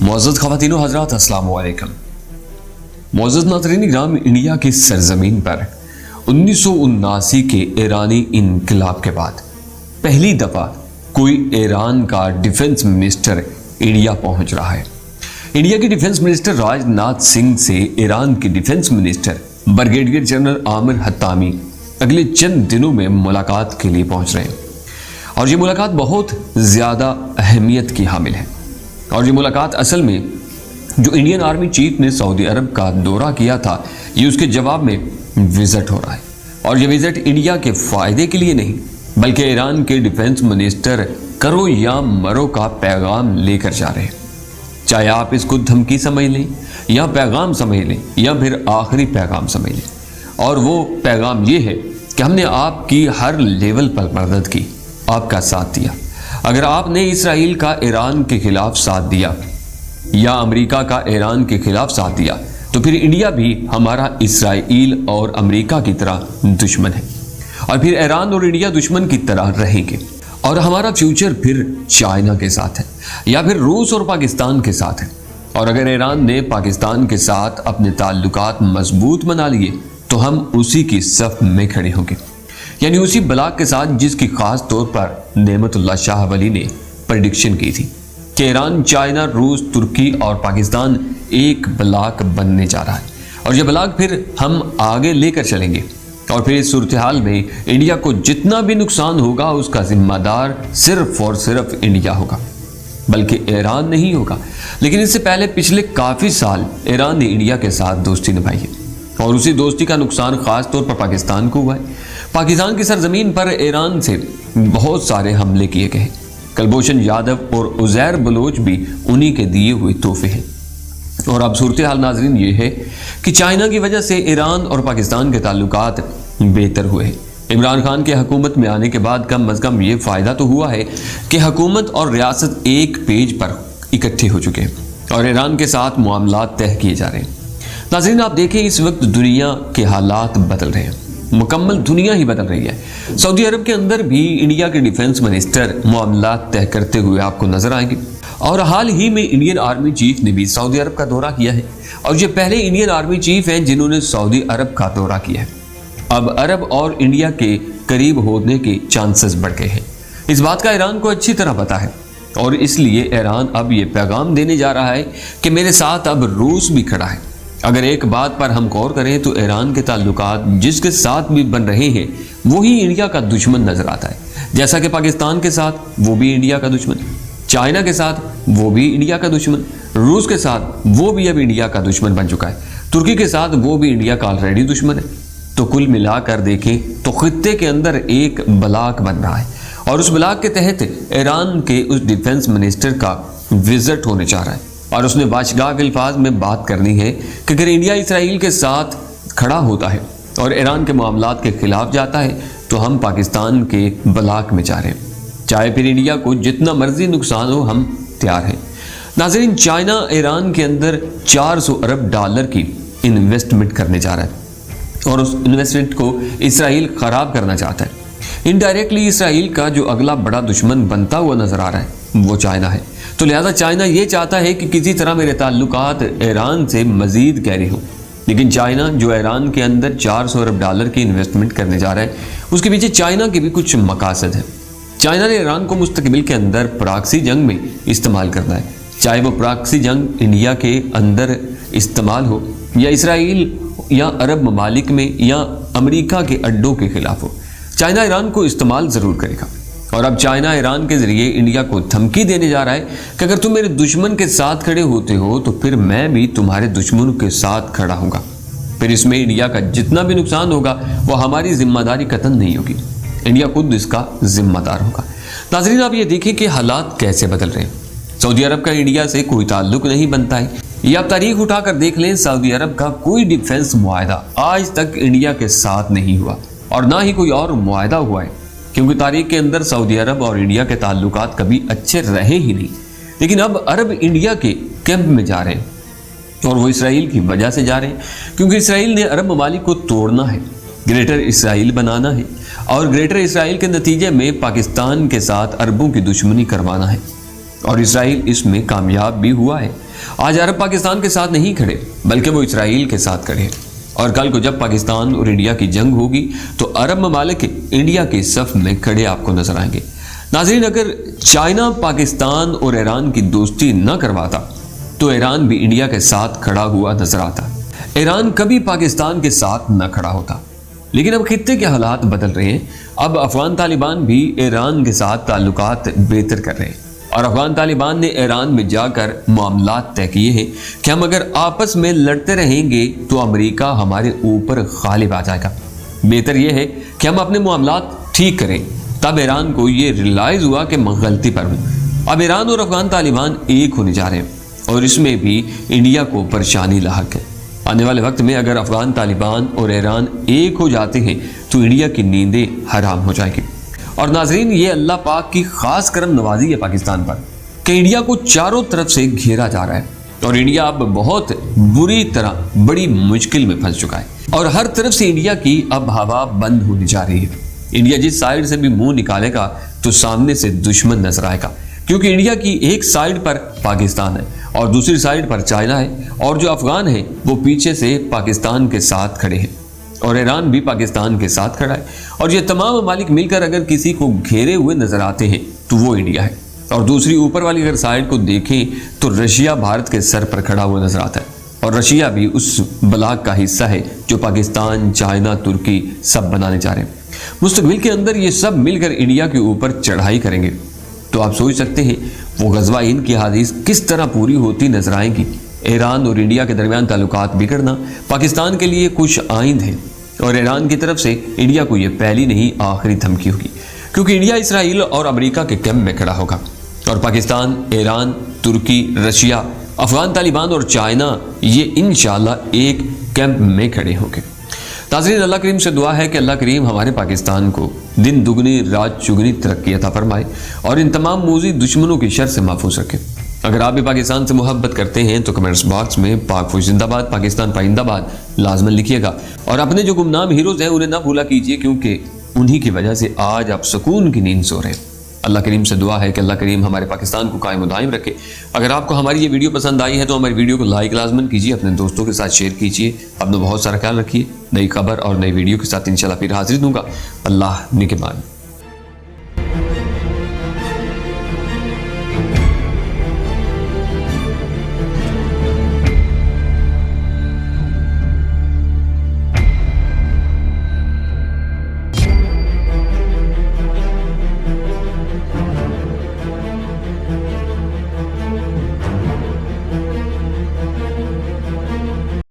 मुअज़्ज़ज़ ख़वातीन व हज़रात, अस्सलामु अलैकुम। मुअज़्ज़ज़ नाज़रीन इकराम, इंडिया की सरज़मीन पर 1979 के ईरानी इनकलाब के बाद पहली दफ़ा कोई ईरान का डिफेंस मिनिस्टर इंडिया पहुंच रहा है। इंडिया के डिफेंस मिनिस्टर राजनाथ सिंह से ईरान के defence minister brigadier general Amir Hatami अगले चंद दिनों में मुलाकात के लिए पहुंच रहे हैं और ये मुलाकात बहुत ज़्यादा अहमियत की हामिल है। और ये मुलाकात असल में जो इंडियन आर्मी चीफ ने सऊदी अरब का दौरा किया था, ये उसके जवाब में विज़िट हो रहा है। और ये विज़िट इंडिया के फ़ायदे के लिए नहीं बल्कि ईरान के डिफेंस मिनिस्टर करो या मरो का पैगाम लेकर जा रहे हैं। चाहे आप इसको धमकी समझ लें या पैगाम समझ लें या फिर आखिरी पैगाम समझ लें, और वो पैगाम ये है कि हमने आपकी हर लेवल पर मदद की, आपका साथ दिया। अगर आपने इसराइल का ईरान के खिलाफ साथ दिया या अमेरिका का ईरान के खिलाफ साथ दिया तो फिर इंडिया भी हमारा इसराइल और अमेरिका की तरह दुश्मन है, और फिर ईरान और इंडिया दुश्मन की तरह रहेंगे। और हमारा फ्यूचर फिर चाइना के साथ है या फिर रूस और पाकिस्तान के साथ है। और अगर ईरान ने पाकिस्तान के साथ अपने ताल्लुकात मजबूत बना लिए तो हम उसी की सफ में खड़े होंगे, यानी उसी ब्लॉक के साथ जिसकी खास तौर पर नेमतुल्लाह शाह वली ने प्रेडिक्शन की थी कि ईरान, चाइना, रूस, तुर्की और पाकिस्तान एक ब्लॉक बनने जा रहा है और ये ब्लॉक फिर हम आगे लेकर चलेंगे। और फिर इस सूरत हाल में इंडिया को जितना भी नुकसान होगा उसका जिम्मेदार सिर्फ और सिर्फ इंडिया होगा, बल्कि ईरान नहीं होगा। लेकिन इससे पहले पिछले काफ़ी साल ईरान ने इंडिया के साथ दोस्ती निभाई है और उसी दोस्ती का नुकसान ख़ास तौर पर पाकिस्तान को हुआ है। पाकिस्तान की सरजमीन पर ईरान से बहुत सारे हमले किए गए। कुलभूषण यादव और उज़ैर बलोच भी उन्हीं के दिए हुए तोहफे हैं। और अब सूरत हाल नाजरीन ये है कि चाइना की वजह से ईरान और पाकिस्तान के ताल्लुकात बेहतर हुए हैं। इमरान खान के हुकूमत में आने के बाद कम अज़ कम ये फ़ायदा तो हुआ है कि हुकूमत और रियासत एक पेज पर इकट्ठे हो चुके हैं और ईरान के साथ मामलात तय किए जा रहे हैं। नाज़रीन आप देखें, इस वक्त दुनिया के हालात बदल रहे हैं, मुकम्मल दुनिया ही बदल रही है। सऊदी अरब के अंदर भी इंडिया के डिफेंस मिनिस्टर मामलात तय करते हुए आपको नजर आएंगे। और हाल ही में इंडियन आर्मी चीफ ने भी सऊदी अरब का दौरा किया है और ये पहले इंडियन आर्मी चीफ हैं जिन्होंने सऊदी अरब का दौरा किया है। अब अरब और इंडिया के करीब होने के चांसेस बढ़ गए हैं। इस बात का ईरान को अच्छी तरह पता है और इसलिए ईरान अब ये पैगाम देने जा रहा है कि मेरे साथ अब रूस भी खड़ा है। अगर एक बात पर हम गौर करें तो ईरान के ताल्लुकात जिसके साथ भी बन रहे हैं वही इंडिया का दुश्मन नजर आता है। जैसा कि पाकिस्तान के साथ वो भी इंडिया का दुश्मन, चाइना के साथ वो भी इंडिया का दुश्मन, रूस के साथ वो भी अब इंडिया का दुश्मन बन चुका है, तुर्की के साथ वो भी इंडिया का ऑलरेडी दुश्मन है। तो कुल मिलाकर देखें तो खित्ते के अंदर एक ब्लॉक बन रहा है और उस ब्लॉक के तहत ईरान के उस डिफेंस मिनिस्टर का विजिट होने जा रहा है और उसने बादशाह के अल्फाज में बात करनी है कि अगर इंडिया इसराइल के साथ खड़ा होता है और ईरान के मामलात के खिलाफ जाता है तो हम पाकिस्तान के ब्लॉक में जा रहे हैं, चाहे फिर इंडिया को जितना मर्जी नुकसान हो हम तैयार हैं। नाज़रीन, चाइना ईरान के अंदर 400 अरब डॉलर की इन्वेस्टमेंट करने जा रहा है और उस इन्वेस्टमेंट को इसराइल ख़राब करना चाहता है। इनडायरेक्टली इसराइल का जो अगला बड़ा दुश्मन बनता हुआ नजर आ रहा है वो चाइना है। तो लिहाजा चाइना ये चाहता है कि किसी तरह मेरे ताल्लुकात ईरान से मज़ीद गहरे हों। लेकिन चाइना जो ईरान के अंदर 400 अरब डॉलर की इन्वेस्टमेंट करने जा रहा है उसके पीछे चाइना के भी कुछ मकासद है। चाइना ने ईरान को मुस्तकबिल के अंदर प्रॉक्सी जंग में इस्तेमाल करना है, चाहे वो प्रॉक्सी जंग इंडिया के अंदर इस्तेमाल हो या इसराइल या अरब ममालिक में या अमेरिका के अड्डों के खिलाफ हो। चाइना ईरान को इस्तेमाल ज़रूर करेगा और अब चाइना ईरान के ज़रिए इंडिया को धमकी देने जा रहा है कि अगर तुम मेरे दुश्मन के साथ खड़े होते हो तो फिर मैं भी तुम्हारे दुश्मनों के साथ खड़ा होऊंगा। फिर इसमें इंडिया का जितना भी नुकसान होगा वो हमारी जिम्मेदारी कतई नहीं होगी, इंडिया खुद इसका जिम्मेदार होगा। नाज़रीन आप ये देखें कि हालात कैसे बदल रहे हैं। सऊदी अरब का इंडिया से कोई ताल्लुक नहीं बनता है। ये आप तारीख उठाकर देख लें, सऊदी अरब का कोई डिफेंस मुआहदा आज तक इंडिया के साथ नहीं हुआ और ना ही कोई और मुआहदा हुआ है, क्योंकि तारीख के अंदर सऊदी अरब और इंडिया के ताल्लुकात कभी अच्छे रहे ही नहीं। लेकिन अब अरब इंडिया के कैंप में जा रहे हैं और वो इसराइल की वजह से जा रहे हैं, क्योंकि इसराइल ने अरब ममालिक को तोड़ना है, ग्रेटर इसराइल बनाना है और ग्रेटर इसराइल के नतीजे में पाकिस्तान के साथ अरबों की दुश्मनी करवाना है। اور اسرائیل اس میں کامیاب بھی ہوا ہے۔ آج عرب پاکستان کے ساتھ نہیں کھڑے بلکہ وہ اسرائیل کے ساتھ کھڑے ہیں، اور کل کو جب پاکستان اور انڈیا کی جنگ ہوگی تو عرب ممالک انڈیا کے صف میں کھڑے آپ کو نظر آئیں گے۔ ناظرین، اگر چائنا پاکستان اور ایران کی دوستی نہ کرواتا تو ایران بھی انڈیا کے ساتھ کھڑا ہوا نظر آتا، ایران کبھی پاکستان کے ساتھ نہ کھڑا ہوتا۔ لیکن اب خطے کے حالات بدل رہے ہیں، اب افغان طالبان بھی ایران کے ساتھ تعلقات بہتر کر رہے ہیں، اور افغان طالبان نے ایران میں جا کر معاملات طے کیے ہیں کہ ہم اگر آپس میں لڑتے رہیں گے تو امریکہ ہمارے اوپر غالب آ جائے گا، بہتر یہ ہے کہ ہم اپنے معاملات ٹھیک کریں۔ تب ایران کو یہ ریلائز ہوا کہ میں غلطی پر ہوں۔ اب ایران اور افغان طالبان ایک ہونے جا رہے ہیں، اور اس میں بھی انڈیا کو پریشانی لاحق ہے۔ آنے والے وقت میں اگر افغان طالبان اور ایران ایک ہو جاتے ہیں تو انڈیا کی نیندیں حرام ہو جائیں گی۔ اور ناظرین، یہ اللہ پاک کی خاص کرم نوازی ہے پاکستان پر کہ انڈیا کو چاروں طرف سے گھیرا جا رہا ہے، اور انڈیا اب بہت بری طرح بڑی مشکل میں پھنس چکا ہے، اور ہر طرف سے انڈیا کی اب ہوا بند ہونے جا رہی ہے۔ انڈیا جس سائیڈ سے بھی منہ نکالے گا تو سامنے سے دشمن نظر آئے گا، کیونکہ انڈیا کی ایک سائیڈ پر پاکستان ہے اور دوسری سائیڈ پر چائنا ہے، اور جو افغان ہیں وہ پیچھے سے پاکستان کے ساتھ کھڑے ہیں، اور ایران بھی پاکستان کے ساتھ کھڑا ہے، اور یہ تمام ممالک مل کر اگر کسی کو گھیرے ہوئے نظر آتے ہیں تو وہ انڈیا ہے۔ اور دوسری اوپر والی اگر سائیڈ کو دیکھیں تو رشیا بھارت کے سر پر کھڑا ہوا نظر آتا ہے، اور رشیا بھی اس بلاک کا حصہ ہے جو پاکستان، چائنا، ترکی سب بنانے جا رہے ہیں۔ مستقبل کے اندر یہ سب مل کر انڈیا کے اوپر چڑھائی کریں گے، تو آپ سوچ سکتے ہیں وہ غزوہ ہند کی حدیث کس طرح پوری ہوتی نظر آئیں گی۔ ایران اور انڈیا کے درمیان تعلقات بگڑنا پاکستان کے لیے کچھ آئند ہے، اور ایران کی طرف سے انڈیا کو یہ پہلی نہیں آخری دھمکی ہوگی، کیونکہ انڈیا اسرائیل اور امریکہ کے کیمپ میں کھڑا ہوگا، اور پاکستان، ایران، ترکی، رشیا، افغان طالبان اور چائنا یہ انشاءاللہ ایک کیمپ میں کھڑے ہوں گے۔ ناظرین، اللہ کریم سے دعا ہے کہ اللہ کریم ہمارے پاکستان کو دن دگنی رات چگنی ترقی عطا فرمائے اور ان تمام موذی دشمنوں کی شر سے محفوظ رکھے۔ اگر آپ بھی پاکستان سے محبت کرتے ہیں تو کمنٹس باکس میں پاک فوج زندہ باد، پاکستان پائندہ باد لازماً لکھیے گا، اور اپنے جو گمنام ہیروز ہیں انہیں نہ بھولا کیجیے، کیونکہ انہی کی وجہ سے آج آپ سکون کی نیند سو رہے ہیں۔ اللہ کریم سے دعا ہے کہ اللہ کریم ہمارے پاکستان کو قائم و دائم رکھے۔ اگر آپ کو ہماری یہ ویڈیو پسند آئی ہے تو ہماری ویڈیو کو لائک لازماً کیجیے، اپنے دوستوں کے ساتھ شیئر کیجیے۔ اپنا بہت سارا خیال رکھیے۔ نئی خبر اور نئی ویڈیو کے ساتھ انشاءاللہ پھر حاضر ہوں گا۔ اللہ نگہبان۔